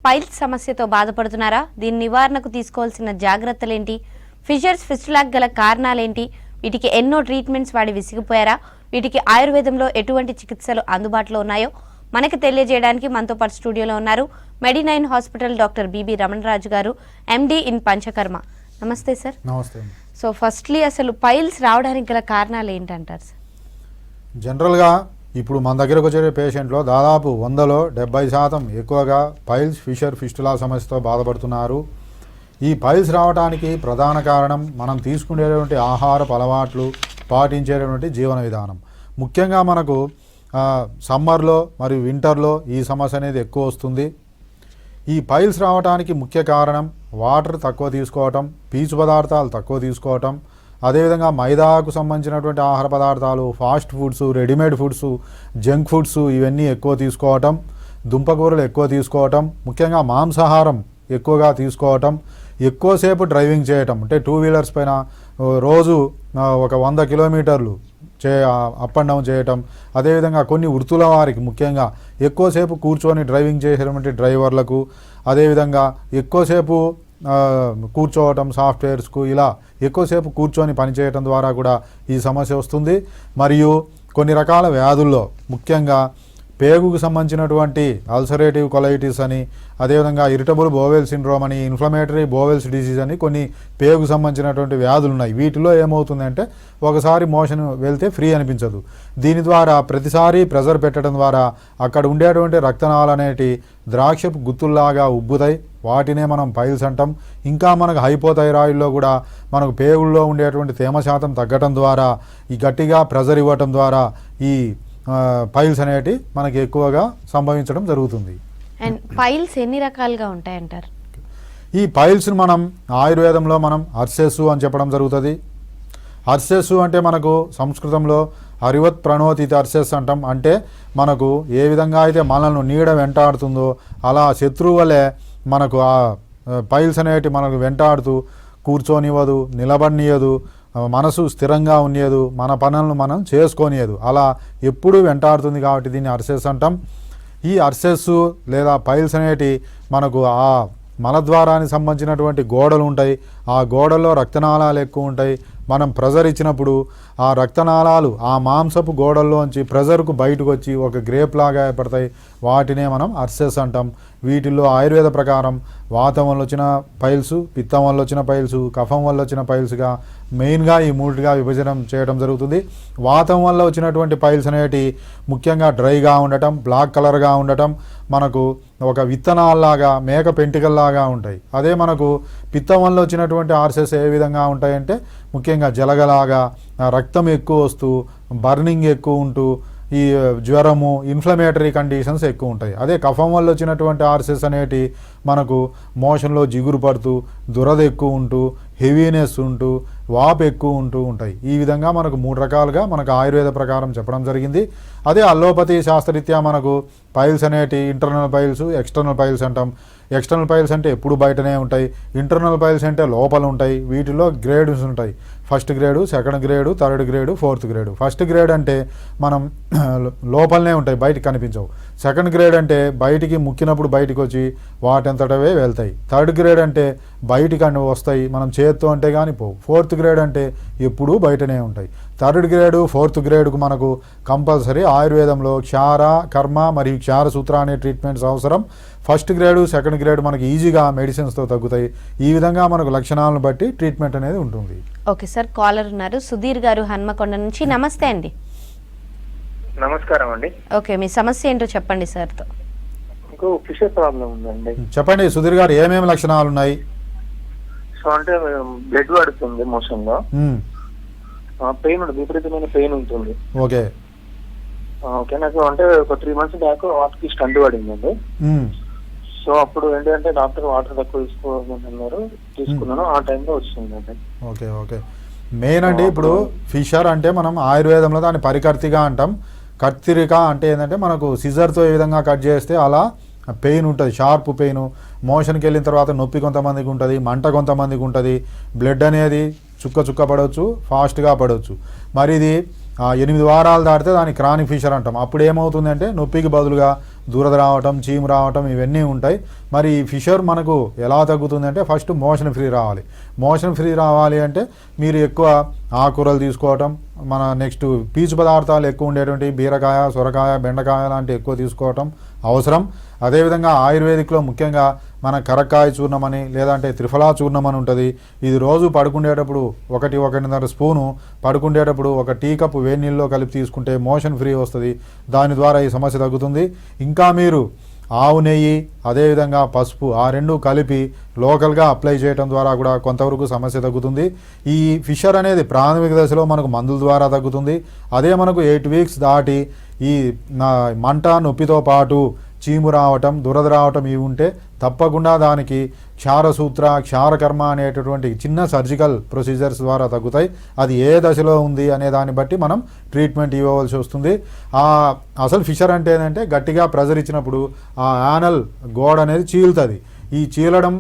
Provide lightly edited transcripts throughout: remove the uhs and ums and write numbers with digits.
Piles సమస్యతో బాధపడుతున్నారా? దీని నివారణకు తీసుకోవాల్సిన జాగ్రత్తలేంటి? ఫిషర్స్ ఫిస్టులాకు గల కారణాలేంటి? వీటికి ఎన్నో ట్రీట్మెంట్స్ వాడి విసిగిపోయారా? వీటికి ఆయుర్వేదంలో ఎటువంటి చికిత్సలు అందుబాటులో ఉన్నాయో మనకి తెలియజేయడానికి మనతో పాటు స్టూడియోలో ఉన్నారు మెడి9 హాస్పిటల్ డాక్టర్ బిబి రమణరాజు గారు, ఎండి ఇన్ పంచకర్మ. నమస్తే సార్. నమస్తే. సో ఫస్ట్లీ అసలు పైల్స్ రావడానికి గల కారణాలు ఏంటంటారు సార్? జనరల్గా ఇప్పుడు మన దగ్గరకు వచ్చే పేషెంట్లో దాదాపు 100లో 70% ఎక్కువగా పైల్స్ ఫిషర్ ఫిస్టులా సమస్యతో బాధపడుతున్నారు. ఈ పైల్స్ రావడానికి ప్రధాన కారణం మనం తీసుకునేటువంటి ఆహారపు అలవాట్లు, పాటించేటువంటి జీవన విధానం. ముఖ్యంగా మనకు సమ్మర్లో మరియు వింటర్లో ఈ సమస్య అనేది ఎక్కువ వస్తుంది. ఈ పైల్స్ రావడానికి ముఖ్య కారణం వాటర్ తక్కువ తీసుకోవటం, పీచు పదార్థాలు తక్కువ తీసుకోవటం, అదేవిధంగా మైదాకు సంబంధించినటువంటి ఆహార పదార్థాలు, fast foods, readymade foods, junk foods ఇవన్నీ ఎక్కువ తీసుకోవటం, దుంపకూరలు ఎక్కువ తీసుకోవటం, ముఖ్యంగా మాంసాహారం ఎక్కువగా తీసుకోవటం, ఎక్కువసేపు డ్రైవింగ్ చేయటం, అంటే 2 వీలర్స్ పైన రోజు ఒక 100 కిలోమీటర్లు అప్ అండ్ డౌన్ చేయటం, అదేవిధంగా కొన్ని వృత్తుల వారికి ముఖ్యంగా ఎక్కువసేపు కూర్చొని డ్రైవింగ్ చేసేటువంటి డ్రైవర్లకు, అదేవిధంగా ఎక్కువసేపు కూర్చోవటం సాఫ్ట్వేర్స్కు, ఇలా ఎక్కువసేపు కూర్చొని పనిచేయటం ద్వారా కూడా ఈ సమస్య వస్తుంది. మరియు కొన్ని రకాల వ్యాధుల్లో ముఖ్యంగా పేగుకు సంబంధించినటువంటి అల్సరేటివ్ కొలైటిస్ అని, అదేవిధంగా ఇరిటబుల్ బోవెల్ సిండ్రోమ్ అని, ఇన్ఫ్లమేటరీ బోవెల్స్ డిసీజ్ అని కొన్ని పేగుకు సంబంధించినటువంటి వ్యాధులు ఉన్నాయి. వీటిలో ఏమవుతుందంటే ఒకసారి మోషన్ వెళ్తే ఫ్రీ అనిపించదు. దీని ద్వారా ప్రతిసారి ప్రెజర్ పెట్టడం ద్వారా అక్కడ ఉండేటువంటి రక్తనాళాలు అనేటి ద్రాక్షపు గుత్తుల్లాగా ఉబ్బుతాయి. వాటినే మనం పైల్స్ అంటాం. ఇంకా మనకు హైపోథైరాయిడ్లో కూడా మనకు పేగుల్లో ఉండేటువంటి తేమ శాతం తగ్గటం ద్వారా, ఈ గట్టిగా ప్రెజర్ ఇవ్వటం ద్వారా ఈ పైల్స్ అనేటి మనకి ఎక్కువగా సంభవించడం జరుగుతుంది. అండ్ పైల్స్ ఎన్ని రకాలుగా ఉంటాయంటారు? ఈ పైల్స్ను మనం ఆయుర్వేదంలో మనం అర్సెస్సు అని చెప్పడం జరుగుతుంది. అర్సెస్సు అంటే మనకు సంస్కృతంలో హరివత్ ప్రణోతిత అర్సెస్ అంటాం. అంటే మనకు ఏ విధంగా అయితే మనల్ని నీడ వెంటాడుతుందో అలా శత్రువు వలె మనకు ఆ పైల్స్ అనేటి మనకు వెంటాడుతూ కూర్చొనివ్వదు, నిలబడినియదు, మనసు స్థిరంగా ఉండేదు, మన పనులను మనం చేసుకోనియదు, అలా ఎప్పుడూ వెంటాడుతుంది. కాబట్టి దీన్ని అర్సెస్ అంటాం. ఈ అర్సెస్ లేదా పైల్స్ అనేటి మనకు ఆ మలద్వారానికి సంబంధించినటువంటి గోడలు ఉంటాయి. ఆ గోడల్లో రక్తనాళాలు ఎక్కువ ఉంటాయి. మనం ప్రెజర్ ఇచ్చినప్పుడు ఆ రక్తనాళాలు ఆ మాంసపు గోడల్లోంచి ప్రెజర్కు బయటకు వచ్చి ఒక గ్రేప్ లాగా ఏర్పడతాయి. వాటినే మనం అర్సెస్ అంటాం. వీటిల్లో ఆయుర్వేద ప్రకారం వాతం వల్ల వచ్చిన పైల్స్, పిత్తం వల్ల వచ్చిన పైల్స్, కఫం వల్ల వచ్చిన పైల్స్గా మెయిన్గా ఈ మూడుగా విభజన చేయడం జరుగుతుంది. వాతం వల్ల వచ్చినటువంటి పైల్స్ అనేటి ముఖ్యంగా డ్రైగా ఉండటం, బ్లాక్ కలర్గా ఉండటం, మనకు ఒక విత్తనాల్లాగా మేక పెంటికల్లాగా ఉంటాయి. అదే మనకు పిత్తం వల్ల వచ్చినటువంటి ఆర్సెస్ ఏ విధంగా ఉంటాయంటే ముఖ్యంగా జలగలాగా రక్తం ఎక్కువ వస్తూ, బర్నింగ్ ఎక్కువ ఉంటూ, ఈ జ్వరము, ఇన్ఫ్లమేటరీ కండిషన్స్ ఎక్కువ ఉంటాయి. అదే కఫం వల్ల వచ్చినటువంటి ఆర్సెస్ అనేటి మనకు మోషన్లో జిగురు పడుతూ, దురద ఎక్కువ ఉంటూ, హెవీనెస్ ఉంటూ, వాపు ఎక్కువ ఉంటూ ఉంటాయి. ఈ విధంగా మనకు 3 రకాలుగా మనకు ఆయుర్వేద ప్రకారం చెప్పడం జరిగింది. అదే అల్లోపతి శాస్త్రరీత్యా మనకు పైల్స్ అనేటి ఇంటర్నల్ పైల్స్, ఎక్స్టర్నల్ పైల్స్ అంటాం. ఎక్స్టర్నల్ పైల్స్ అంటే ఎప్పుడు బయటనే ఉంటాయి. ఇంటర్నల్ పైల్స్ అంటే లోపల ఉంటాయి. వీటిలో గ్రేడ్స్ ఉంటాయి. First grade, second grade, third grade, fourth grade. First grade అంటే మనం లోపలనే ఉంటాయి, బయటికి కనిపించవు. సెకండ్ గ్రేడ్ అంటే బయటికి ముక్కినప్పుడు బయటికి వచ్చి వాటంతటవే వెళ్తాయి. థర్డ్ గ్రేడ్ అంటే బయటికి అన్ని వస్తాయి, మనం చేత్తో అంటే కానీ పోవు. ఫోర్త్ గ్రేడ్ అంటే ఎప్పుడూ బయటనే ఉంటాయి. థర్డ్ గ్రేడు, ఫోర్త్ గ్రేడ్కు మనకు కంపల్సరీ ఆయుర్వేదంలో క్షార, కర్మ మరియు క్షార సూత్ర అనే ట్రీట్మెంట్స్ అవసరం. ఫస్ట్ గ్రేడు, సెకండ్ గ్రేడ్ మనకి ఈజీగా మెడిసిన్స్తో తగ్గుతాయి. ఈ విధంగా మనకు లక్షణాలను బట్టి ట్రీట్మెంట్ అనేది ఉంటుంది. ఓకే సార్, కాలర్ ఉన్నారు సుధీర్ గారు హన్మకొండ నుంచి. నమస్తే అండి. నమస్కారం అండి. ఓకే, మీ సమస్య ఏంటో చెప్పండి సార్తో. ఇంకో ఫిషర్ ప్రాబ్లం ఉందండి. చెప్పండి సుధీర్ గారు, ఏమేమి లక్షణాలు ఉన్నాయి? సో అంటే బ్లడ్ పడుతుంది మోషన్ లో, పెయిన్ ఉంటుంది, విపరీతమైన పెయిన్ ఉంటుంది. ఓకే ఓకే, నాకు అంటే ఒక 3 months బ్యాక్ వాటర్కి స్టంట్ పడిందండి. సో అప్పుడు ఏంటంటే డాక్టర్ వాటర్ తక్కువ తీసుకోవాలని అన్నారు, తీసుకున్నాను. ఆ టైంలో వచ్చిందండి. ఓకే ఓకే, మెయిన్ అండి ఇప్పుడు ఫిషర్ అంటే మనం ఆయుర్వేదంలో దాన్ని పరికర్తిగా అంటాం. కత్తిరిక అంటే ఏంటంటే మనకు సిజర్తో ఏ విధంగా కట్ చేస్తే అలా పెయిన్ ఉంటుంది, షార్ప్ పెయిన్. మోషన్కి వెళ్ళిన తర్వాత నొప్పి కొంతమందికి ఉంటుంది, మంట కొంతమందికి ఉంటుంది, బ్లడ్ అనేది చుక్క పడవచ్చు, ఫాస్ట్గా పడవచ్చు. మరి ఇది 8 వారాలు దాటితే దాన్ని క్రానిక్ ఫిషర్ అంటాం. అప్పుడు ఏమవుతుందంటే నొప్పికి బదులుగా దురద రావటం, చీము రావటం ఇవన్నీ ఉంటాయి. మరి ఈ ఫిషర్ మనకు ఎలా తగ్గుతుంది అంటే ఫస్ట్ మోషన్ ఫ్రీ రావాలి. మోషన్ ఫ్రీ రావాలి అంటే మీరు ఎక్కువ ఆకుకూరలు తీసుకోవటం, మన నెక్స్ట్ పీచు పదార్థాలు ఎక్కువ ఉండేటువంటి బీరకాయ, సొరకాయ, బెండకాయ లాంటివి ఎక్కువ తీసుకోవటం అవసరం. అదేవిధంగా ఆయుర్వేదిక్లో ముఖ్యంగా మన కరక్కాయ చూర్ణం అని లేదంటే త్రిఫలా చూర్ణం అని ఉంటుంది. ఇది రోజు పడుకుండేటప్పుడు 1-1.5 స్పూను పడుకుండేటప్పుడు ఒక టీ కప్పు వేడి నీళ్ళలో కలిపి తీసుకుంటే మోషన్ ఫ్రీ వస్తుంది. దాని ద్వారా ఈ సమస్య తగ్గుతుంది. ఇంకా మీరు ఆవు నెయ్యి అదేవిధంగా పసుపు ఆ రెండు కలిపి లోకల్గా అప్లై చేయడం ద్వారా కూడా కొంతవరకు సమస్య తగ్గుతుంది. ఈ ఫిషర్ అనేది ప్రాథమిక దశలో మనకు మందుల ద్వారా తగ్గుతుంది. అదే మనకు 8 వీక్స్ దాటి ఈ మంట, నొప్పితో పాటు చీము రావటం, దురద రావటం ఇవి ఉంటే తప్పకుండా దానికి క్షారసూత్ర, క్షారకర్మ అనేటటువంటి చిన్న సర్జికల్ ప్రొసీజర్స్ ద్వారా తగ్గుతాయి. అది ఏ దశలో ఉంది అనే దాన్ని బట్టి మనం ట్రీట్మెంట్ ఇవ్వవలసి వస్తుంది. అసలు ఫిషర్ అంటే ఏంటంటే గట్టిగా ప్రెజర్ ఇచ్చినప్పుడు ఆ యానల్ గోడ అనేది చీలుతుంది. ఈ చీలడం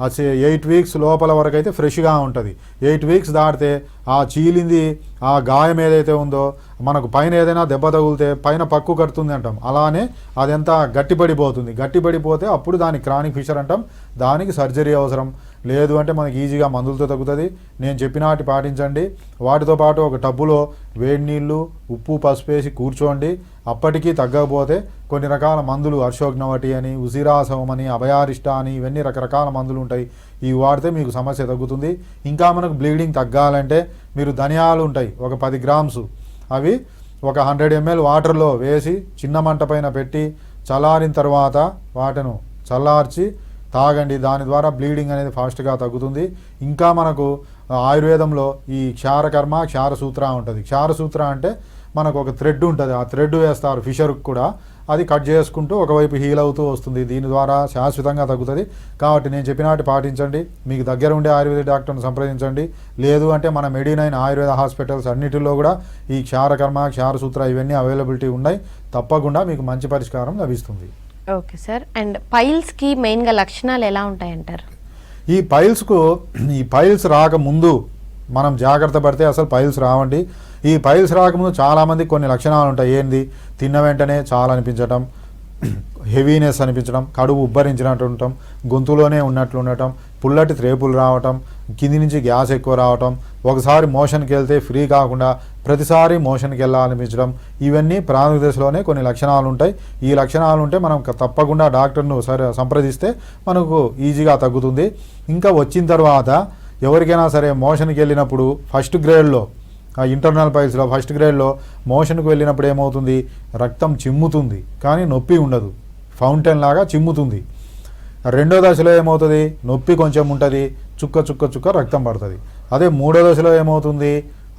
8 వీక్స్ లోపల వరకు అయితే ఫ్రెష్గా ఉంటుంది. 8 వీక్స్ దాటితే ఆ చీలింది ఆ గాయం ఏదైతే ఉందో మనకు పైన ఏదైనా దెబ్బ తగిలితే పైన పక్కు కడుతుంది అంటాం. అలానే అదంతా గట్టిపడిపోతుంది. గట్టిపడిపోతే అప్పుడు దానికి క్రానిక్ ఫిషర్ అంటాం. దానికి సర్జరీ అవసరం. లేదు అంటే మనకి ఈజీగా మందులతో తగ్గుతుంది. నేను చెప్పినట్టు పాటించండి. వాటితో పాటు ఒక టబ్బులో వేడి నీళ్ళు, ఉప్పు, పసుపు వేసి కూర్చోండి. అప్పటికీ తగ్గకపోతే కొన్ని రకాల మందులు అర్షోగ్నవటి అని, ఉసిరాసవం అని, అభయారిష్ట అని ఇవన్నీ రకరకాల మందులు ఉంటాయి. ఇవి వాడితే మీకు సమస్య తగ్గుతుంది. ఇంకా మనకు బ్లీడింగ్ తగ్గాలంటే మీరు ధనియాలు ఉంటాయి ఒక 10 గ్రామ్స్, అవి ఒక 100 ml వాటర్లో వేసి చిన్న మంట పైన పెట్టి చల్లారిన తర్వాత వాటిని చల్లార్చి తాగండి. దాని ద్వారా బ్లీడింగ్ అనేది ఫాస్ట్గా తగ్గుతుంది. ఇంకా మనకు ఆయుర్వేదంలో ఈ క్షారకర్మ, క్షారసూత్ర ఉంటుంది. క్షారసూత్ర అంటే మనకు ఒక థ్రెడ్ ఉంటుంది. ఆ థ్రెడ్ వేస్తారు ఫిషర్కి కూడా. అది కట్ చేసుకుంటూ ఒకవైపు హీల్ అవుతూ వస్తుంది. దీని ద్వారా శాశ్వతంగా తగ్గుతుంది. కాబట్టి నేను చెప్పినట్టు పాటించండి. మీకు దగ్గర ఉండే ఆయుర్వేద డాక్టర్ని సంప్రదించండి. లేదు అంటే మన మెడినైన్ ఆయుర్వేద హాస్పిటల్స్ అన్నిటిలో కూడా ఈ క్షారకర్మ, క్షారసూత్ర ఇవన్నీ అవైలబిలిటీ ఉన్నాయి. తప్పకుండా మీకు మంచి పరిష్కారం లభిస్తుంది. Okay sir. అండ్ పైల్స్కి మెయిన్గా లక్షణాలు ఎలా ఉంటాయంటారు? ఈ పైల్స్ రాకముందు మనం జాగ్రత్త పడితే అసలు పైల్స్ రావండి. ఈ పైల్స్ రాకముందు చాలామంది కొన్ని లక్షణాలు ఉంటాయి. ఏంది? తిన్న వెంటనే చాలా అనిపించటం, హెవీనెస్ అనిపించడం, కడుపు ఉబ్బరించినట్టు ఉండటం, గొంతులోనే ఉన్నట్లు ఉండటం, పుల్లటి త్రేపులు రావటం, కింది నుంచి గ్యాస్ ఎక్కువ రావటం, ఒకసారి మోషన్కి వెళ్తే ఫ్రీ కాకుండా ప్రతిసారి మోషన్కి వెళ్ళాలనిపించడం, ఇవన్నీ ప్రాథమిక దశలోనే కొన్ని లక్షణాలు ఉంటాయి. ఈ లక్షణాలు ఉంటే మనం తప్పకుండా డాక్టర్ను సంప్రదిస్తే మనకు ఈజీగా తగ్గుతుంది. ఇంకా వచ్చిన తర్వాత ఎవరికైనా సరే మోషన్కి వెళ్ళినప్పుడు ఫస్ట్ గ్రేడ్లో ఇంటర్నల్ పైల్స్లో ఫస్ట్ గ్రేడ్లో మోషన్కి వెళ్ళినప్పుడు ఏమవుతుంది? రక్తం చిమ్ముతుంది కానీ నొప్పి ఉండదు, ఫౌంటైన్ లాగా చిమ్ముతుంది. రెండో దశలో ఏమవుతుంది? నొప్పి కొంచెం ఉంటుంది, చుక్క రక్తం పడుతుంది. అదే మూడో దశలో ఏమవుతుంది?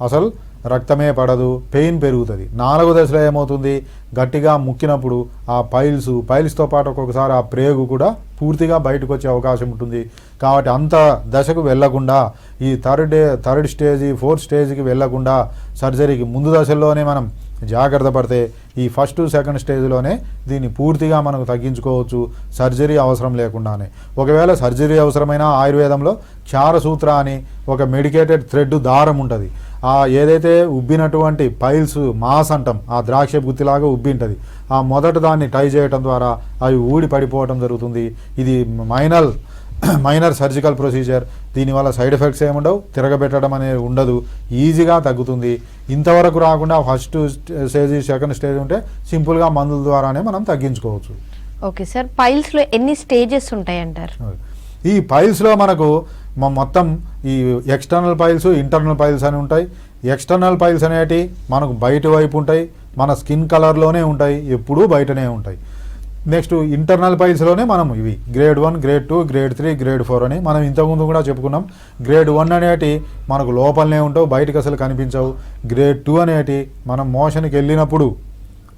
అసలు రక్తమే పడదు, పెయిన్ పెరుగుతుంది. నాలుగో దశలో ఏమవుతుంది? గట్టిగా ముక్కినప్పుడు ఆ పైల్స్తో పాటు ఒక్కొక్కసారి ఆ ప్రేగు కూడా పూర్తిగా బయటకు వచ్చే అవకాశం ఉంటుంది. కాబట్టి అంత దశకు వెళ్లకుండా ఈ థర్డ్ స్టేజ్, ఫోర్త్ స్టేజ్కి వెళ్లకుండా సర్జరీకి ముందు దశల్లోనే మనం జాగ్రత్త పడితే ఈ ఫస్ట్, సెకండ్ స్టేజ్లోనే దీన్ని పూర్తిగా మనకు తగ్గించుకోవచ్చు సర్జరీ అవసరం లేకుండానే. ఒకవేళ సర్జరీ అవసరమైన ఆయుర్వేదంలో క్షారసూత్ర అని ఒక మెడికేటెడ్ థ్రెడ్ దారం ఉంటుంది. ఆ ఏదైతే ఉబ్బినటువంటి పైల్స్ మాస్ అంటాం, ఆ ద్రాక్ష గుత్తిలాగా ఉబ్బి ఉంటుంది. ఆ మొదట దాన్ని టై చేయడం ద్వారా అవి ఊడి పడిపోవటం జరుగుతుంది. ఇది మైనర్ సర్జికల్ ప్రొసీజర్. దీనివల్ల సైడ్ ఎఫెక్ట్స్ ఏముండవు, తిరగబెట్టడం అనేది ఉండదు, ఈజీగా తగ్గుతుంది. ఇంతవరకు రాకుండా ఫస్ట్ స్టేజ్, సెకండ్ స్టేజ్ ఉంటే సింపుల్గా మందుల ద్వారానే మనం తగ్గించుకోవచ్చు. Okay sir. పైల్స్లో ఎన్ని స్టేజెస్ ఉంటాయంటారు? ఈ పైల్స్లో మనకు మొత్తం ఈ ఎక్స్టర్నల్ పైల్స్, ఇంటర్నల్ పైల్స్ అని ఉంటాయి. ఎక్స్టర్నల్ పైల్స్ అనేటి మనకు బయట వైపు ఉంటాయి, మన స్కిన్ కలర్లోనే ఉంటాయి, ఎప్పుడూ బయటనే ఉంటాయి. నెక్స్ట్ ఇంటర్నల్ పైల్స్లోనే మనం ఇవి గ్రేడ్ 1, గ్రేడ్ 2, గ్రేడ్ 3, గ్రేడ్ 4 అని మనం ఇంతకుముందు కూడా చెప్పుకున్నాం. గ్రేడ్ 1 అనేటి మనకు లోపలనే ఉంటావు, బయటకు అసలు కనిపించవు. గ్రేడ్ 2 అనేటి మనం మోషన్కి వెళ్ళినప్పుడు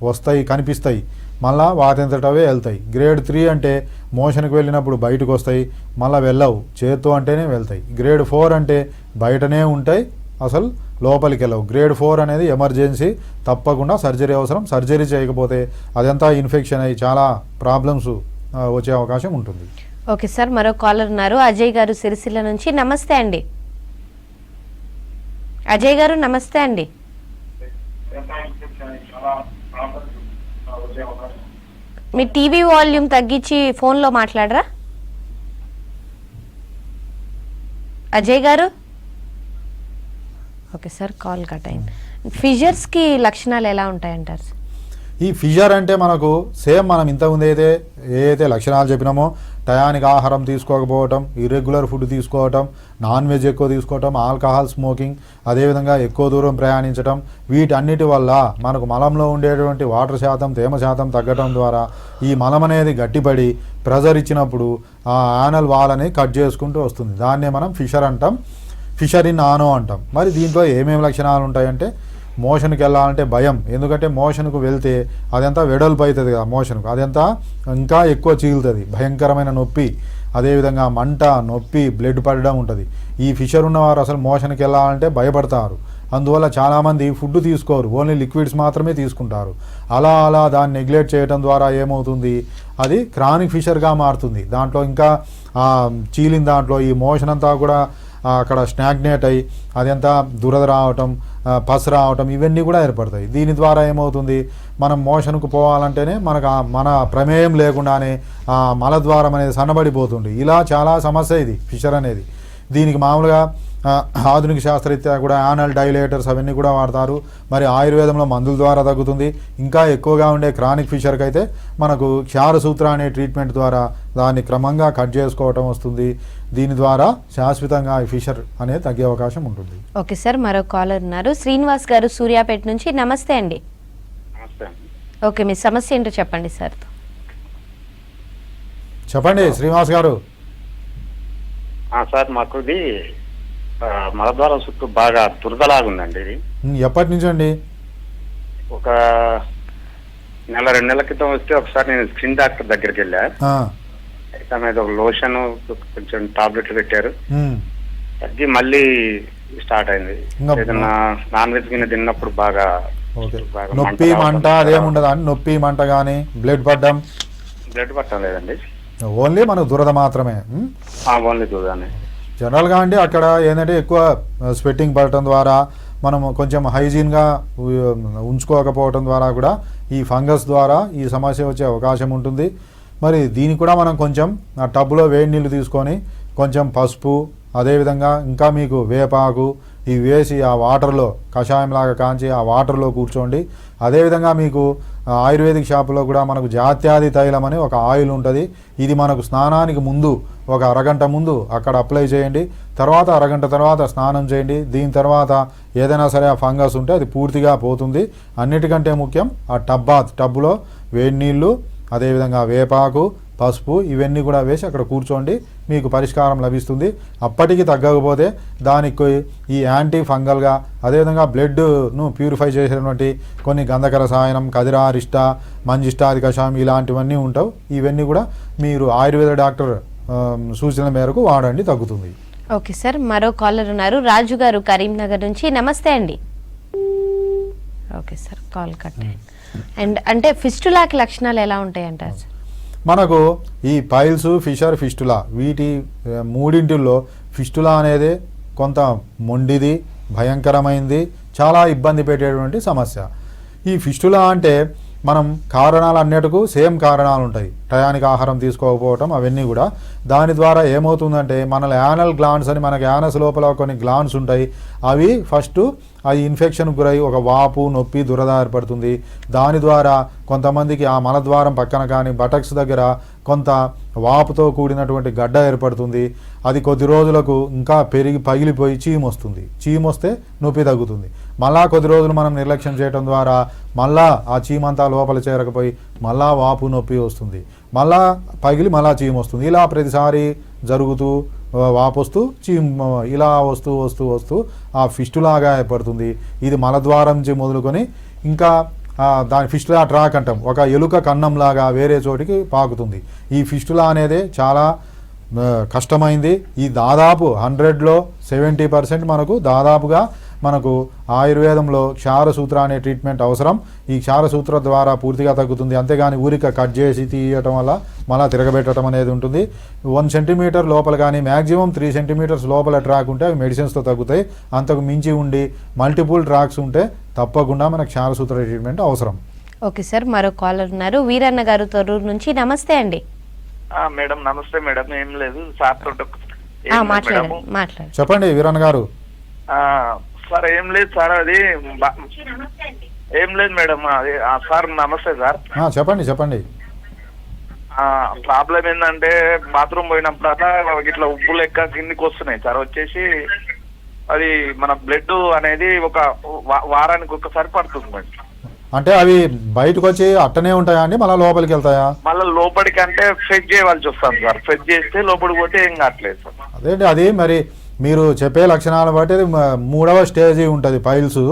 వస్తాయి, కనిపిస్తాయి, మళ్ళీ వాటింతటవే వెళ్తాయి. గ్రేడ్ 3 అంటే మోషన్కి వెళ్ళినప్పుడు బయటకు వస్తాయి, మళ్ళీ వెళ్ళవు, చేత్తో అంటేనే వెళ్తాయి. గ్రేడ్ 4 అంటే బయటనే ఉంటాయి, అసలు లోపలికి వెళ్ళవు. గ్రేడ్ 4 అనేది ఎమర్జెన్సీ, తప్పకుండా సర్జరీ అవసరం. సర్జరీ చేయకపోతే అదంతా ఇన్ఫెక్షన్ అయ్యి చాలా ప్రాబ్లమ్స్ వచ్చే అవకాశం ఉంటుంది. Okay sir. మరో కాలర్ ఉన్నారు, అజయ్ గారు సిరిసిల్ల నుంచి. నమస్తే అండి అజయ్ గారు. నమస్తే అండి. మీ టీవీ వాల్యూమ్ తగ్గించి ఫోన్లో మాట్లాడరా అజయ్ గారు? ఓకే సార్, కాల్ కట్ అయింది. ఫిషర్స్కి లక్షణాలు ఎలా ఉంటాయంటారు? ఈ ఫిషర్ అంటే మనకు సేమ్ మనం ఇంతకుముందు ఏదైతే లక్షణాలు చెప్పినామో టయానికి ఆహారం తీసుకోకపోవటం, ఇర్రెగ్యులర్ ఫుడ్ తీసుకోవటం, నాన్ వెజ్ ఎక్కువ తీసుకోవటం, ఆల్కహాల్ స్మోకింగ్, అదేవిధంగా ఎక్కువ దూరం ప్రయాణించటం, వీటన్నిటి వల్ల మనకు మలంలో ఉండేటువంటి వాటర్ శాతం, తేమ శాతం తగ్గటం ద్వారా ఈ మలం అనేది గట్టిపడి ప్రెజర్ ఇచ్చినప్పుడు ఆ యానల్ వాల్ అనేది కట్ చేసుకుంటూ వస్తుంది. దాన్నే మనం ఫిషర్ అంటాం, ఫిషర్ ఇన్ ఆనో అంటాం. మరి దీంట్లో ఏమేమి లక్షణాలు ఉంటాయంటే మోషన్కి వెళ్ళాలంటే భయం, ఎందుకంటే మోషన్కు వెళ్తే అదంతా వెడల్పు అవుతుంది కదా, మోషన్కు అదంతా ఇంకా ఎక్కువ చీలుతుంది, భయంకరమైన నొప్పి, అదేవిధంగా మంట, నొప్పి, బ్లడ్ పడడం ఉంటుంది. ఈ ఫిషర్ ఉన్నవారు అసలు మోషన్కి వెళ్ళాలంటే భయపడతారు. అందువల్ల చాలామంది ఫుడ్ తీసుకోరు, ఓన్లీ లిక్విడ్స్ మాత్రమే తీసుకుంటారు. అలా దాన్ని నెగ్లెక్ట్ చేయడం ద్వారా ఏమవుతుంది, అది క్రానిక్ ఫిషర్గా మారుతుంది. దాంట్లో ఇంకా చీలిన దాంట్లో ఈ మోషన్ అంతా కూడా అక్కడ స్నాగ్నేట్ అయ్యి అదంతా దురద రావటం, పస్ రావటం, ఇవన్నీ కూడా ఏర్పడతాయి. దీని ద్వారా ఏమవుతుంది, మనం మోషన్కు పోవాలంటేనే మనకు మన ప్రమేయం లేకుండానే మలద్వారం అనేది సన్నబడిపోతుంది. ఇలా చాలా సమస్య ఇది ఫిషర్ అనేది. దీనికి మామూలుగా ఆధునిక శాస్త్రరీత్యా కూడా యానల్ డైలేటర్స్ అవన్నీ కూడా వాడతారు. మరి ఆయుర్వేదంలో మందుల ద్వారా తగ్గుతుంది. ఇంకా ఎక్కువగా ఉండే క్రానిక్ ఫిషర్కి అయితే మనకు క్షారసూత్ర అనే ట్రీట్మెంట్ ద్వారా దాన్ని క్రమంగా కట్ చేసుకోవటం వస్తుంది. దీని ద్వారా శాశ్వతంగా ఈ ఫిషర్ అనేది తగ్గే అవకాశం ఉంటుంది. ఓకే సార్, మరో కాలర్ ఉన్నారు. శ్రీనివాస్ గారు సూర్యాపేట నుంచి. నమస్తే అండి. ఓకే, మీ సమస్య ఏంటో చెప్పండి సార్. చెప్పండి శ్రీనివాస్ గారు. సార్ మాకు ఇది మలద్వారం చుట్టూ బాగా దురదలాగుందండి. ఇది ఎప్పటి నుంచి అండి? ఒక 1-2 నెలల క్రితం వస్తే ఒకసారి నేను స్కిన్ డాక్టర్ దగ్గరికి వెళ్ళా. అయితే మీద ఒక లోషన్, కొంచెం టాబ్లెట్లు పెట్టారు. తగ్గి మళ్ళీ స్టార్ట్ అయింది. ఏదన్నా నాన్ వెజ్ గిన్నె తిన్నప్పుడు బాగా నొప్పి, మంట అదేముండదా? నొప్పి, మంట కానీ బ్లడ్ పట్టడం లేదండి. ఓన్లీ మనకు దురద మాత్రమే. ఓన్లీ దురదనే. జనరల్గా అండి అక్కడ ఏంటంటే ఎక్కువ స్వెట్టింగ్ పడటం ద్వారా, మనము కొంచెం హైజీన్గా ఉంచుకోకపోవటం ద్వారా కూడా ఈ ఫంగస్ ద్వారా ఈ సమస్య వచ్చే అవకాశం ఉంటుంది. మరి దీనికి కూడా మనం కొంచెం ఆ టబ్లో వేడి నీళ్ళు తీసుకొని కొంచెం పసుపు, అదేవిధంగా ఇంకా మీకు వేపాకు ఇవి వేసి ఆ వాటర్లో కషాయంలాగా కాంచి ఆ వాటర్లో కూర్చోండి. అదేవిధంగా మీకు ఆయుర్వేదిక్ షాపులో కూడా మనకు జాత్యాది తైలం అని ఒక ఆయిల్ ఉంటుంది. ఇది మనకు స్నానానికి ముందు ఒక అరగంట ముందు అక్కడ అప్లై చేయండి. తర్వాత అరగంట తర్వాత స్నానం చేయండి. దీని తర్వాత ఏదైనా సరే ఆ ఫంగస్ ఉంటే అది పూర్తిగా పోతుంది. అన్నిటికంటే ముఖ్యం ఆ టబ్లో వేడి నీళ్ళు, అదేవిధంగా వేపాకు, పసుపు ఇవన్నీ కూడా వేసి అక్కడ కూర్చోండి, మీకు పరిష్కారం లభిస్తుంది. అప్పటికి తగ్గకపోతే దానికి ఈ యాంటీ ఫంగల్గా, అదేవిధంగా బ్లడ్ను ప్యూరిఫై చేసేటువంటి కొన్ని గంధక రసాయనం, కదిరారిష్ట, మంజిష్టాది కషాయం ఇలాంటివన్నీ ఉంటావు. ఇవన్నీ కూడా మీరు ఆయుర్వేద డాక్టర్ సూచనల మేరకు వాడండి, తగ్గుతుంది. ఓకే సార్, మరో కాలర్ ఉన్నారు. రాజు గారు కరీంనగర్ నుంచి. నమస్తే అండి. ఓకే సార్, కాల్ కట్ అయింది. అండ్ అంటే ఫిస్టులాకి లక్షణాలు ఎలా ఉంటాయి అంటారు సార్? మనకు ఈ పైల్స్, ఫిషర్, ఫిస్టులా వీటి మూడింటిల్లో ఫిస్టులా అనేది కొంత మొండిది, భయంకరమైంది, చాలా ఇబ్బంది పెట్టేటువంటి సమస్య. ఈ ఫిస్టులా అంటే మనం కారణాలు అన్నిటికూ సేమ్ కారణాలు ఉంటాయి. టయానికి ఆహారం తీసుకోకపోవటం అవన్నీ కూడా. దాని ద్వారా ఏమవుతుందంటే మన యానల్ గ్లాండ్స్ అని, మనకి యానస్ లోపల కొన్ని గ్లాండ్స్ ఉంటాయి. అవి ఫస్ట్ అది ఇన్ఫెక్షన్కి గురై ఒక వాపు, నొప్పి, దురద ఏర్పడుతుంది. దాని ద్వారా కొంతమందికి ఆ మలద్వారం పక్కన కానీ బటక్స్ దగ్గర కొంత వాపుతో కూడినటువంటి గడ్డ ఏర్పడుతుంది. అది కొద్ది రోజులకు ఇంకా పెరిగి పగిలిపోయి చీము వస్తుంది. చీము వస్తే నొప్పి తగ్గుతుంది. మళ్ళా కొద్ది రోజులు మనం నిర్లక్ష్యం చేయడం ద్వారా మళ్ళా ఆ చీమంతా లోపల చేరకపోయి మళ్ళా వాపు, నొప్పి వస్తుంది. మళ్ళా పగిలి మళ్ళా చీము వస్తుంది. ఇలా ప్రతిసారి జరుగుతూ వాపొస్తూ చీము ఇలా వస్తూ వస్తూ వస్తూ ఆ ఫిస్టులాగా ఏర్పడుతుంది. ఇది మలద్వారం నుంచి మొదలుకొని ఇంకా దాని ఫిస్టులా ట్రాక్ అంటాం, ఒక ఎలుక కన్నంలాగా వేరే చోటికి పాకుతుంది. ఈ ఫిస్టులా అనేది చాలా కష్టమైంది. ఈ దాదాపు 100లో 70% మనకు దాదాపుగా మనకు ఆయుర్వేదంలో క్షారసూత్ర అనే ట్రీట్మెంట్ అవసరం. ఈ క్షారసూత్ర ద్వారా పూర్తిగా తగ్గుతుంది. అంతేగాని ఊరిక కట్ చేసి తీయటం వల్ల మళ్ళీ తిరగబెట్టడం అనేది ఉంటుంది. 1 సెంటీమీటర్ లోపల కానీ మ్యాక్సిమం 3 సెంటీమీటర్స్ లోపల ట్రాక్ ఉంటే అవి మెడిసిన్స్తో తగ్గుతాయి. అంతకు మించి ఉండి మల్టిపుల్ ట్రాక్స్ ఉంటే తప్పకుండా మనకు క్షారసూత్ర ట్రీట్మెంట్ అవసరం. ఓకే సార్, మరో కాలర్ ఉన్నారు. వీరన్న గారు తొర్రూరు నుంచి. నమస్తే అండి. మేడం నమస్తే మేడం. ఏం లేదు సార్ తోటి మాట్లాడండి. చెప్పండి వీరన్న గారు. సార్ ఏం లేదు సార్, అది ఏం లేదు మేడం. అది సార్ నమస్తే సార్. చెప్పండి. ప్రాబ్లం ఏంటంటే బాత్రూమ్ పోయినప్పుడల్లా ఇట్లా ఉప్పు లెక్క కిందికి వస్తున్నాయి సార్. వచ్చేసి అది మన బ్లడ్ అనేది ఒక వారానికి ఒకసారి పడుతుంది మేడం. అంటే అవి బయటకు వచ్చి అట్టనే ఉంటాయా అండి, మళ్ళీ లోపలికి వెళ్తాయా? మళ్ళీ లోపలికి అంటే ఫెచ్ చేయవలసి వస్తాం సార్. ఫెచ్ చేస్తే లోపలికి పోతే ఏం కావట్లేదు సార్. అదేంటి అది మరి మీరు చెప్పే లక్షణాలను బట్టి అది 3వ స్టేజీ ఉంటుంది పైల్స్.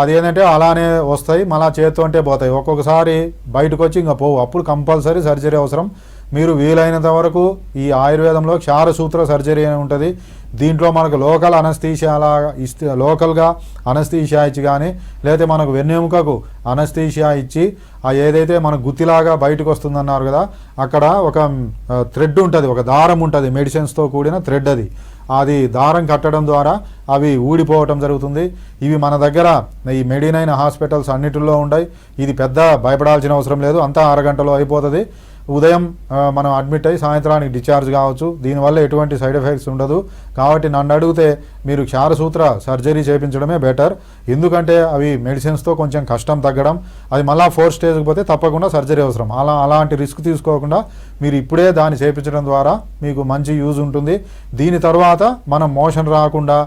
అదేంటంటే అలానే వస్తాయి, మళ్ళీ చేత్తో అంటే పోతాయి. ఒక్కొక్కసారి బయటకు వచ్చి ఇంకా పోవు. అప్పుడు కంపల్సరీ సర్జరీ అవసరం. మీరు వీలైనంత వరకు ఈ ఆయుర్వేదంలో క్షారసూత్ర సర్జరీ అని ఉంటుంది. దీంట్లో మనకు లోకల్ అనస్థీషియాలా లోకల్గా అనస్థీషియా ఇచ్చి కానీ, లేకపోతే మనకు వెన్నెముకకు అనస్థీషియా ఇచ్చి ఏదైతే మన గుత్తిలాగా బయటకు వస్తుందన్నారు కదా, అక్కడ ఒక థ్రెడ్ ఉంటుంది, ఒక దారం ఉంటుంది, మెడిసిన్స్తో కూడిన థ్రెడ్. అది దారం కట్టడం ద్వారా అవి ఊడిపోవటం జరుగుతుంది. ఇవి మన దగ్గర ఈ మెడినైన్ హాస్పిటల్స్ అన్నిటిలో ఉంటాయి. ఇది పెద్ద భయపడాల్సిన అవసరం లేదు, అంతా అరగంటలో అయిపోతుంది. ఉదయం మనం అడ్మిట్ అయ్యి సాయంత్రానికి డిశ్చార్జ్ కావచ్చు. దీనివల్ల ఎటువంటి సైడ్ ఎఫెక్ట్స్ ఉండదు. కాబట్టి నన్ను అడిగితే మీరు క్షారసూత్ర సర్జరీ చేయించడమే బెటర్. ఎందుకంటే అవి మెడిసిన్స్తో కొంచెం కష్టం తగ్గడం, అది మళ్ళీ 4th స్టేజ్కి పోతే తప్పకుండా సర్జరీ అవసరం. అలాంటి రిస్క్ తీసుకోకుండా మీరు ఇప్పుడే దాన్ని చేయించడం ద్వారా మీకు మంచి యూజ్ ఉంటుంది. దీని తర్వాత మనం మోషన్ రాకుండా,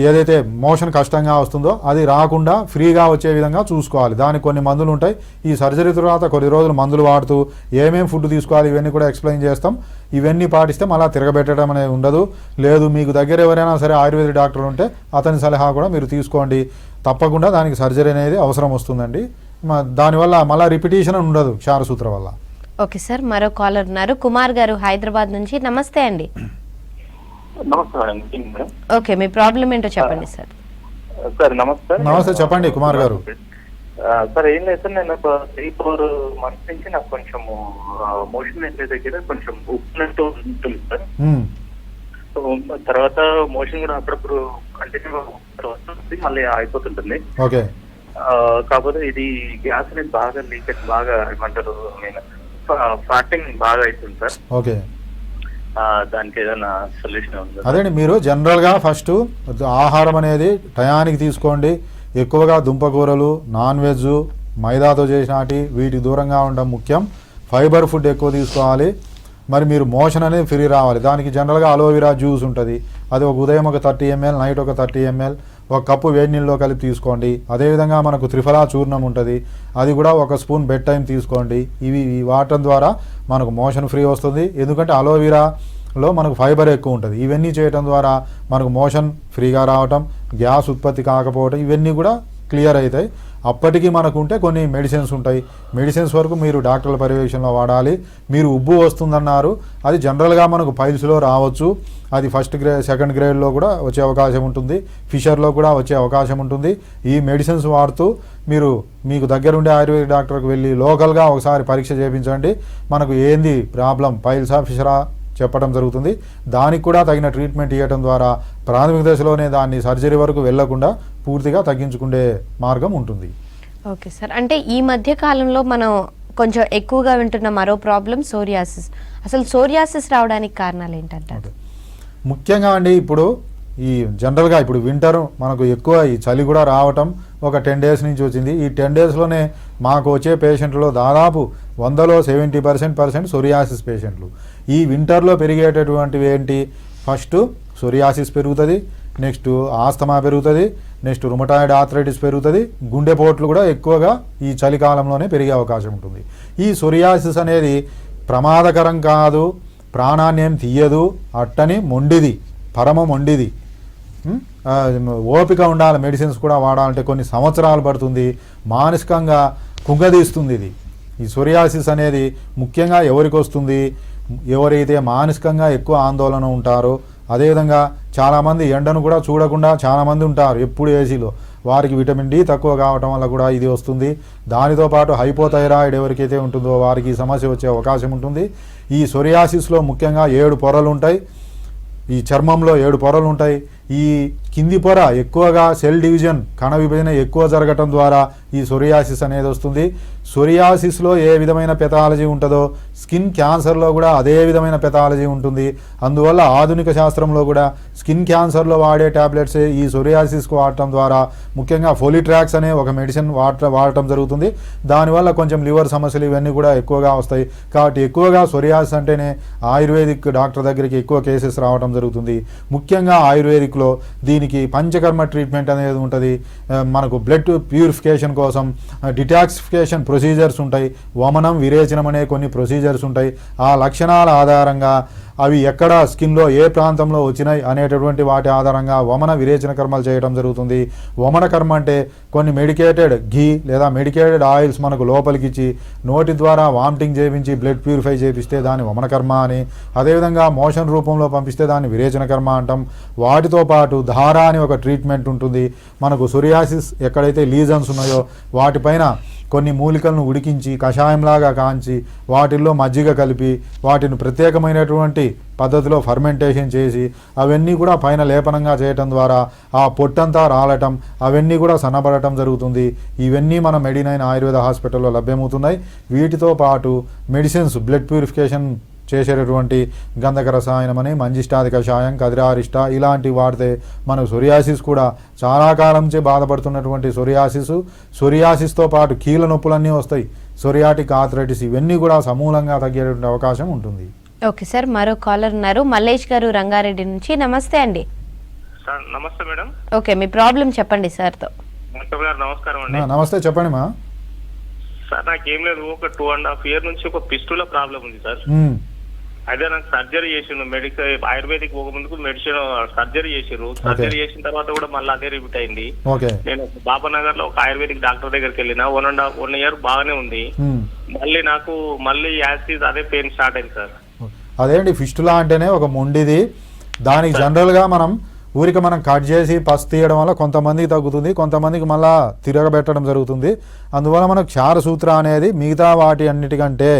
ఏదైతే మోషన్ కష్టంగా వస్తుందో అది రాకుండా ఫ్రీగా వచ్చే విధంగా చూసుకోవాలి. దానికి కొన్ని మందులు ఉంటాయి. ఈ సర్జరీ తర్వాత కొన్ని రోజులు మందులు వాడుతూ ఏమేమి ఫుడ్ తీసుకోవాలి ఇవన్నీ కూడా ఎక్స్ప్లెయిన్ చేస్తాం. ఇవన్నీ పాటిస్తే మళ్ళీ తిరగబెట్టడం అనేది ఉండదు. లేదు మీకు దగ్గర ఎవరైనా సరే ఆయుర్వేద డాక్టర్ ఉంటే అతని సలహా కూడా మీరు తీసుకోండి. తప్పకుండా దానికి సర్జరీ అనేది అవసరం వస్తుందండి. దానివల్ల మళ్ళీ రిపిటేషన్ ఉండదు క్షారసూత్ర వల్ల. ఓకే సార్, మరో కాలర్ ఉన్నారు. కుమార్ గారు హైదరాబాద్ నుంచి. నమస్తే అండి. నమస్తే మేడం. ఓకే, మీ ప్రాబ్లం ఏంటో చెప్పండి సార్. సార్ నమస్తే. చెప్పండి కుమార్ గారు. సార్ ఏం లేదు సార్, నేను ఒక 3-4 months నుంచి నాకు కొంచెం మోషన్ వెళ్ళే దగ్గర కొంచెం ఉప్పినట్టు ఉంటుంది సార్. సో తర్వాత మోషన్ కూడా అప్పుడప్పుడు కంటిన్యూగా వస్తుంది, మళ్ళీ అయిపోతుంటుంది. ఓకే. కాకపోతే ఇది గ్యాస్ అనేది బాగా లీకేజ్, బాగా ఏమంటారు ఫాటింగ్ బాగా అవుతుంది సార్. ఓకే. దానికి ఏదైనా సొల్యూషన్ ఉంది? అదేండి, మీరు జనరల్గా ఫస్ట్ ఆహారం అనేది టయానికి తీసుకోండి. ఎక్కువగా దుంపకూరలు, నాన్ వెజ్, మైదాతో చేసినటి వీటికి దూరంగా ఉండడం ముఖ్యం. ఫైబర్ ఫుడ్ ఎక్కువ తీసుకోవాలి. మరి మీరు మోషన్ అనేది ఫ్రీ రావాలి. దానికి జనరల్గా అలోవెరా జ్యూస్ ఉంటుంది. అది ఒక ఉదయం ఒక 30 ml, నైట్ ఒక 30 ml, 1 కప్పు వేడి నీళ్ళలో కలిపి తీసుకోండి. అదేవిధంగా మనకు త్రిఫలా చూర్ణం ఉంటుంది, అది కూడా 1 స్పూన్ బెడ్ టైం తీసుకోండి. ఇవి వాడటం ద్వారా మనకు మోషన్ ఫ్రీ వస్తుంది. ఎందుకంటే అలోవెరాలో మనకు ఫైబర్ ఎక్కువ ఉంటుంది. ఇవన్నీ చేయడం ద్వారా మనకు మోషన్ ఫ్రీగా రావటం, గ్యాస్ ఉత్పత్తి కాకపోవటం, ఇవన్నీ కూడా క్లియర్ అవుతాయి. అప్పటికి మనకు ఉంటే కొన్ని మెడిసిన్స్ ఉంటాయి. మెడిసిన్స్ వరకు మీరు డాక్టర్ల పర్యవేక్షణలో వాడాలి. మీరు ఉబ్బు వస్తుందన్నారు, అది జనరల్గా మనకు పైల్స్లో రావచ్చు. అది 1st గ్రేడ్ 2nd గ్రేడ్లో కూడా వచ్చే అవకాశం ఉంటుంది. ఫిషర్లో కూడా వచ్చే అవకాశం ఉంటుంది. ఈ మెడిసిన్స్ వాడుతూ మీకు దగ్గరుండే ఆయుర్వేదిక్ డాక్టర్కి వెళ్ళి లోకల్గా ఒకసారి పరీక్ష చేయించండి. మనకు ఏంది ప్రాబ్లం, పైల్సా ఫిషరా చెప్పడం జరుగుతుంది. దానికి కూడా తగిన ట్రీట్మెంట్ ఇవ్వడం ద్వారా ప్రాథమిక దశలోనే దాన్ని సర్జరీ వరకు వెళ్లకుండా పూర్తిగా తగ్గించుకునే మార్గం ఉంటుంది. ఓకే సార్, అంటే ఈ మధ్య కాలంలో మనం కొంచెం ఎక్కువగా వింటున్న మరో ప్రాబ్లం సోరియాసిస్. అసలు సోరియాసిస్ రావడానికి కారణాలు ఏంటంటారు? ముఖ్యంగా అండి, ఇప్పుడు ఈ జనరల్గా ఇప్పుడు వింటర్ మనకు ఎక్కువ ఈ చలి కూడా రావటం ఒక 10 days నుంచి వచ్చింది. ఈ 10 daysలోనే మాకు వచ్చే పేషెంట్లో దాదాపు 100లో 70% సోరియాసిస్ పేషెంట్లు. ఈ వింటర్లో పెరిగేటటువంటివి ఏంటి? ఫస్ట్ సోరియాసిస్ పెరుగుతుంది, నెక్స్ట్ ఆస్తమా పెరుగుతుంది, నెక్స్ట్ రుమటాయిడ్ ఆర్థరైటిస్ పెరుగుతుంది, గుండెపోట్లు కూడా ఎక్కువగా ఈ చలికాలంలోనే పెరిగే అవకాశం ఉంటుంది. ఈ సోరియాసిస్ అనేది ప్రమాదకరం కాదు, ప్రాణాన్ని ఏం తీయదు, అట్టని మొండిది, పరమ మొండిది. ఓపిక ఉండాలి. మెడిసిన్స్ కూడా వాడాలంటే కొన్ని సంవత్సరాలు పడుతుంది. మానసికంగా కుంగదీస్తుంది ఇది. ఈ సోరియాసిస్ అనేది ముఖ్యంగా ఎవరికి వస్తుంది? ఎవరైతే మానసికంగా ఎక్కువ ఆందోళన ఉంటారో, అదేవిధంగా చాలామంది ఎండను కూడా చూడకుండా చాలామంది ఉంటారు ఎప్పుడు ఏసీలో, వారికి విటమిన్ డి తక్కువ కావటం వల్ల కూడా ఇది వస్తుంది. దానితో పాటు హైపోథైరాయిడ్ ఎవరికైతే ఉంటుందో వారికి ఈ సమస్య వచ్చే అవకాశం ఉంటుంది. ఈ సోరియాసిస్లో ముఖ్యంగా 7 పొరలు ఉంటాయి. ఈ చర్మంలో 7 పొరలు ఉంటాయి. ఈ కింది పొర ఎక్కువగా సెల్ డివిజన్ కణ విభజన ఎక్కువ జరగటం ద్వారా ఈ సొరియాసిస్ అనేది వస్తుంది. సొరియాసిస్లో ఏ విధమైన పెథాలజీ ఉంటుందో స్కిన్ క్యాన్సర్లో కూడా అదే విధమైన పెథాలజీ ఉంటుంది. అందువల్ల ఆధునిక శాస్త్రంలో కూడా స్కిన్ క్యాన్సర్లో వాడే ట్యాబ్లెట్స్ ఈ సొరియాసిస్కు వాడటం ద్వారా, ముఖ్యంగా ఫోలిట్రాక్స్ అనే ఒక మెడిసిన్ వాడటం జరుగుతుంది. దానివల్ల కొంచెం లివర్ సమస్యలు ఇవన్నీ కూడా ఎక్కువగా వస్తాయి. కాబట్టి ఎక్కువగా సొరియాసిస్ అంటేనే ఆయుర్వేదిక్ డాక్టర్ దగ్గరికి ఎక్కువ కేసెస్ రావడం జరుగుతుంది. ముఖ్యంగా ఆయుర్వేదిక్లో దీనికి పంచకర్మ ట్రీట్మెంట్ అనేది ఉంటుంది. మనకు బ్లడ్ ప్యూరిఫికేషన్ కోసం డిటాక్సిఫికేషన్ ప్రొసీజర్స్ ఉంటాయి. వమనం, విరేచనం అనే కొన్ని ప్రొసీజర్స్ ఉంటాయి. ఆ లక్షణాల ఆధారంగా అవి ఎక్కడ స్కిన్లో ఏ ప్రాంతంలో వచ్చినాయి అనేటటువంటి వాటి ఆధారంగా వమన విరేచన కర్మలు చేయడం జరుగుతుంది. వమన కర్మ అంటే కొన్ని మెడికేటెడ్ ఘీ లేదా మెడికేటెడ్ ఆయిల్స్ మనకు లోపలికి ఇచ్చి నోటి ద్వారా వామిటింగ్ చేయించి బ్లడ్ ప్యూరిఫై చేపిస్తే దాన్ని వమన కర్మ అని, అదేవిధంగా మోషన్ రూపంలో పంపిస్తే దాన్ని విరేచన కర్మ అంటాం. వాటితో పాటు ధార అని ఒక ట్రీట్మెంట్ ఉంటుంది. మనకు సొరియాసిస్ ఎక్కడైతే లీజన్స్ ఉన్నాయో వాటిపైన కొన్ని మూలికలను ఉడికించి కషాయంలాగా కాంచి వాటిల్లో మజ్జిగ కలిపి వాటిని ప్రత్యేకమైనటువంటి పద్ధతిలో ఫర్మెంటేషన్ చేసి అవన్నీ కూడా పైన లేపనంగా చేయటం ద్వారా ఆ పొట్టంతా రాలటం అవన్నీ కూడా సన్నబడటం జరుగుతుంది. ఇవన్నీ మన మెడినైన్ ఆయుర్వేద హాస్పిటల్లో లభ్యమవుతున్నాయి. వీటితో పాటు మెడిసిన్స్ బ్లడ్ ప్యూరిఫికేషన్ చేసేటటువంటి గంధక రసాయనం అని, మంజిష్టాది కషాయం, కదిరారిష్ట ఇలాంటివి వాడితే మనకు సొరియాసిస్ కూడా చాలా కాలం నుంచి బాధపడుతున్నటువంటి సొరియాసిస్తో పాటు కీళ్ళ నొప్పులన్నీ వస్తాయి. సొరియాటిక్ ఆర్థరైటిస్ ఇవన్నీ కూడా సమూలంగా తగ్గేటువంటి అవకాశం ఉంటుంది. ఓకే సార్, మరో కాలర్ ఉన్నారు మల్లేష్ గారు రంగారెడ్డి నుంచి. నమస్తే అండి. సార్ నమస్తే మేడం. ఓకే, మీ ప్రాబ్లం చెప్పండి సార్తో. నమస్కారం అండి. నమస్తే, చెప్పండి మా. సార్ నాకేం లేదు, ఒక 2.5 years నుంచి ఒక పిస్టుల ప్రాబ్లం ఉంది సార్. అయితే నాకు సర్జరీ చేసిండు, ఆయుర్వేదిక్ పోక ముందుకు మెడిసిన్ సర్జరీ చేసిర్రు. సర్జరీ చేసిన తర్వాత కూడా మళ్ళీ అదే రిపీట్ అయింది. నేను బాబానగర్ లో ఒక ఆయుర్వేదిక్ డాక్టర్ దగ్గరికి వెళ్ళిన 1 year బాగానే ఉంది. మళ్ళీ యాసిడ్ అదే పెయిన్ స్టార్ట్ అయింది సార్. అదేంటి ఫిస్టులా అంటేనే ఒక మొండిది. దానికి జనరల్గా మనం కట్ చేసి పసు తీయడం వల్ల కొంతమందికి తగ్గుతుంది, కొంతమందికి మళ్ళా తిరగబెట్టడం జరుగుతుంది. అందువల్ల మనకు క్షారసూత్ర అనేది మిగతా వాటి అన్నిటికంటే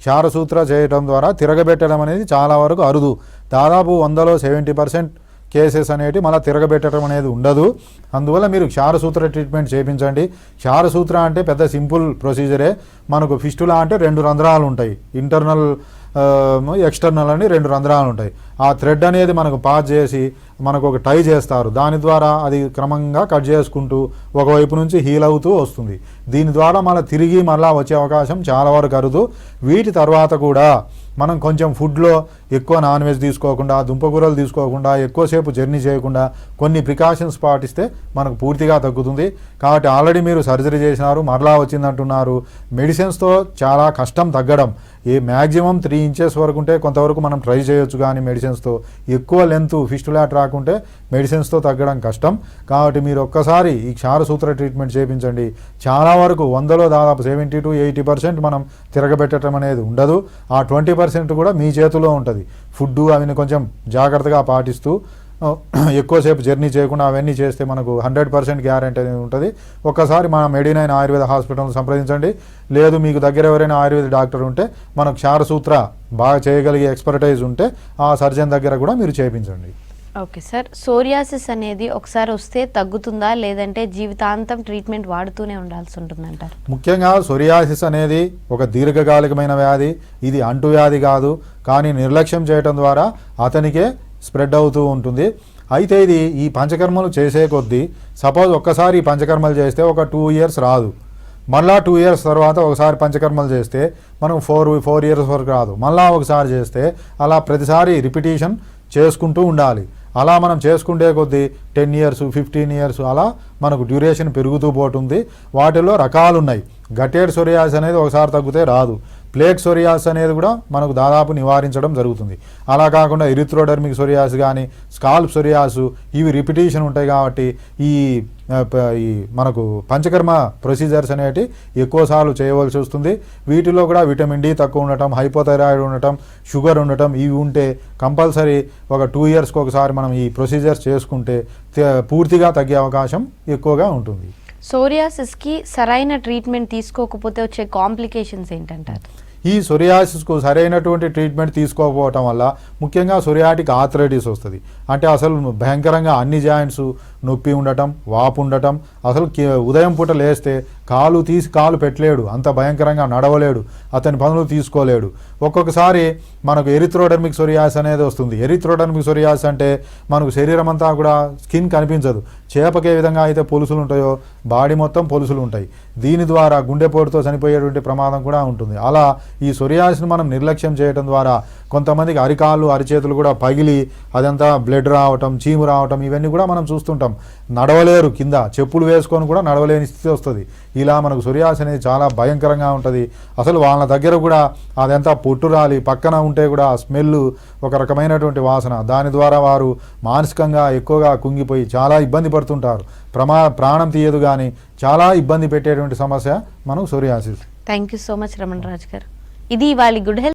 క్షారసూత్ర చేయడం ద్వారా తిరగబెట్టడం అనేది చాలా వరకు అరుదు. దాదాపు 100లో 70% కేసెస్ అనేవి మళ్ళీ తిరగబెట్టడం అనేది ఉండదు. అందువల్ల మీరు క్షారసూత్ర ట్రీట్మెంట్ చేయించండి. క్షారసూత్ర అంటే పెద్ద సింపుల్ ప్రొసీజరే. మనకు ఫిస్టులా అంటే 2 రంధ్రాలు ఉంటాయి, ఇంటర్నల్ ఎక్స్టర్నల్ అని 2 రంధ్రాలు ఉంటాయి. ఆ థ్రెడ్ అనేది మనకు పాస్ చేసి మనకు ఒక టై చేస్తారు. దాని ద్వారా అది క్రమంగా కట్ చేసుకుంటూ ఒకవైపు నుంచి హీల్ అవుతూ వస్తుంది. దీని ద్వారా తిరిగి మళ్ళీ వచ్చే అవకాశం చాలా వరకు అరుదు. వీటి తర్వాత కూడా మనం కొంచెం ఫుడ్లో ఎక్కువ నాన్ వెజ్ తీసుకోకుండా, దుంపకూరలు తీసుకోకుండా, ఎక్కువసేపు జర్నీ చేయకుండా కొన్ని ప్రికాషన్స్ పాటిస్తే మనకు పూర్తిగా తగ్గుతుంది. కాబట్టి ఆల్రెడీ మీరు సర్జరీ చేసినారు, మరలా వచ్చిందంటున్నారు. మెడిసిన్స్తో చాలా కష్టం తగ్గడం. మ్యాక్సిమం 3 inches వరకు ఉంటే కొంతవరకు మనం ట్రై చేయొచ్చు, కానీ మెడిసిన్స్తో ఎక్కువ లెంత్ ఫిస్టులా రాకుంటే మెడిసిన్స్తో తగ్గడం కష్టం. కాబట్టి మీరు ఒక్కసారి ఈ క్షారసూత్ర ట్రీట్మెంట్ చేయించండి. చాలా వరకు 100లో దాదాపు 70 to 80% మనం తిరగబెట్టడం అనేది ఉండదు. ఆ 20% కూడా మీ చేతిలో ఉంటుంది. ఫుడ్ అవిని కొంచెం జాగ్రత్తగా పాటిస్తూ ఎక్కువసేపు జర్నీ చేయకుండా అవన్నీ చేస్తే మనకు 100% గ్యారెంటీ అనేది ఉంటుంది. ఒక్కసారి మన మెడినైన్ ఆయుర్వేద హాస్పిటల్ని సంప్రదించండి. లేదు మీకు దగ్గర ఎవరైనా ఆయుర్వేద డాక్టర్ ఉంటే మనకు క్షారసూత్ర బాగా చేయగలిగే ఎక్స్పర్టైజ్ ఉంటే ఆ సర్జన్ దగ్గర కూడా మీరు చేయించండి. ఓకే సార్, సోరియాసిస్ అనేది ఒకసారి వస్తే తగ్గుతుందా, లేదంటే జీవితాంతం ట్రీట్మెంట్ వాడుతూనే ఉండాల్సి ఉంటుందంటారు? ముఖ్యంగా సోరియాసిస్ అనేది ఒక దీర్ఘకాలికమైన వ్యాధి. ఇది అంటువ్యాధి కాదు, కానీ నిర్లక్ష్యం చేయడం ద్వారా అతనికే స్ప్రెడ్ అవుతూ ఉంటుంది. అయితే ఇది ఈ పంచకర్మలు చేసే కొద్దీ సపోజ్ ఒక్కసారి ఈ పంచకర్మలు చేస్తే ఒక 2 years రాదు. మళ్ళా 2 years తర్వాత ఒకసారి పంచకర్మలు చేస్తే మనం 4 years వరకు రాదు. మళ్ళా ఒకసారి చేస్తే అలా ప్రతిసారి రిపిటేషన్ చేసుకుంటూ ఉండాలి. అలా మనం చేసుకుంటే కొద్దీ 10 years 15 years అలా మనకు డ్యూరేషన్ పెరుగుతూ పోతుంది. వాటిలో రకాలు ఉన్నాయి. గటెడ్ సోరియాసిస్ అనేది ఒకసారి తగ్గితే రాదు. ప్లేక్ సోరియాసిస్ అనేది కూడా మనకు దాదాపు నివారించడం జరుగుతుంది. అలా కాకుండా ఎరిథ్రోడర్మిక్ సోరియాసిస్ కానీ స్కాల్ప్ సోరియాసిస్ ఇవి రిపిటేషన్ ఉంటాయి. కాబట్టి ఈ మనకు పంచకర్మ ప్రొసీజర్స్ అనేవి ఎక్కువసార్లు చేయవలసి వస్తుంది. వీటిలో కూడా విటమిన్ డి తక్కువ ఉండటం, హైపోథైరాయిడ్ ఉండటం, షుగర్ ఉండటం ఇవి ఉంటే కంపల్సరీ ఒక 2 yearsకి ఒకసారి మనం ఈ ప్రొసీజర్స్ చేసుకుంటే పూర్తిగా తగ్గే అవకాశం ఎక్కువగా ఉంటుంది. సోరియాసిస్కి సరైన ట్రీట్మెంట్ తీసుకోకపోతే వచ్చే కాంప్లికేషన్స్ ఏంటంటారు? ఈ సొరియాసిస్కు సరైనటువంటి ట్రీట్మెంట్ తీసుకోకపోవటం వల్ల ముఖ్యంగా సొరియాటిక్ ఆర్థరైటిస్ వస్తుంది. అంటే అసలు భయంకరంగా అన్ని జాయింట్స్ నొప్పి ఉండటం, వాపు ఉండటం, అసలు ఉదయం పూట లేస్తే కాలు తీసి కాలు పెట్టలేడు, అంత భయంకరంగా నడవలేడు, అతని పనులు తీసుకోలేడు. ఒక్కొక్కసారి మనకు ఎరిథ్రోడర్మిక్ సొరియాసిస్ అనేది వస్తుంది. ఎరిథ్రోడర్మిక్ సొరియాసిస్ అంటే మనకు శరీరం అంతా కూడా స్కిన్ కనిపించదు. చేపకి ఏ విధంగా అయితే పొలుసులు ఉంటాయో బాడీ మొత్తం పొలుసులు ఉంటాయి. దీని ద్వారా గుండెపోటుతో చనిపోయేటువంటి ప్రమాదం కూడా ఉంటుంది. అలా ఈ సొరియాసిస్ని మనం నిర్లక్ష్యం చేయడం ద్వారా కొంతమందికి అరికాళ్ళు అరిచేతులు కూడా పగిలి అదంతా బ్లడ్ రావటం, చీము రావటం ఇవన్నీ కూడా మనం చూస్తుంటాం. నడవలేరు, కింద చెప్పులు వేసుకొని కూడా నడవలేని స్థితి వస్తుంది. ఇలా మనకు సొరియాసిస్ అనేది చాలా భయంకరంగా ఉంటుంది. అసలు వాళ్ళ దగ్గర కూడా అదంతా పొట్టు రాలి పక్కన ఉంటే కూడా స్మెల్ ఒక రకమైనటువంటి వాసన, దాని ద్వారా వారు మానసికంగా ఎక్కువగా కుంగిపోయి చాలా ఇబ్బంది పడుతుంటారు. ప్రాణం తీయదు కానీ చాలా ఇబ్బంది పెట్టేటువంటి సమస్య మనకు psoriasis. Thank you so much Ramanaraj garu. ఇది వాళ్ళ గుడ్ హెల్త్